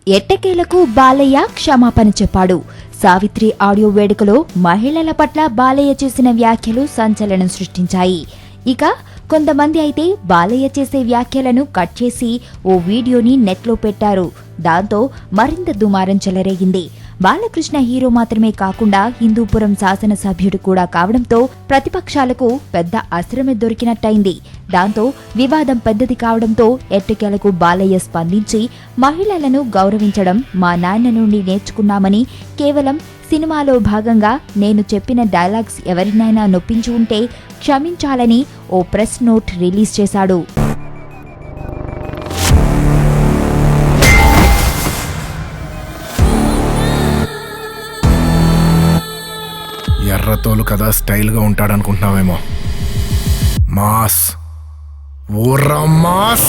ఎట్టకేలకు బాలయ్య క్షమాపణ చెప్పాడు. సావిత్రి ఆడియో వేడుకలో మహిళల పట్ల బాలయ్య చేసిన వ్యాఖ్యలు సంచలనం సృష్టించాయి. ఇక కొంతమంది అయితే బాలయ్య చేసే వ్యాఖ్యలను కట్ చేసి ఓ వీడియోని నెట్లో పెట్టారు. దాంతో మరింత దుమారం చెలరేగింది. బాలకృష్ణ హీరో మాత్రమే కాకుండా హిందూపురం శాసనసభ్యుడు కూడా కావడంతో ప్రతిపక్షాలకు పెద్ద అస్త్రమే దొరికినట్టయింది. దాంతో వివాదం పెద్దది కావడంతో ఎట్టకేలకు బాలయ్య స్పందించి మహిళలను గౌరవించడం మా నాన్న నుండి నేర్చుకున్నామని, కేవలం సినిమాలో భాగంగా నేను చెప్పిన డైలాగ్స్ ఎవరినైనా నొప్పించి ఉంటే క్షమించాలని ఓ ప్రెస్ నోట్ రిలీజ్ చేశాడు. ఎర్రతోలు కదా స్టైల్గా ఉంటాడనుకుంటున్నావేమో. Mass ఊర్రా mass.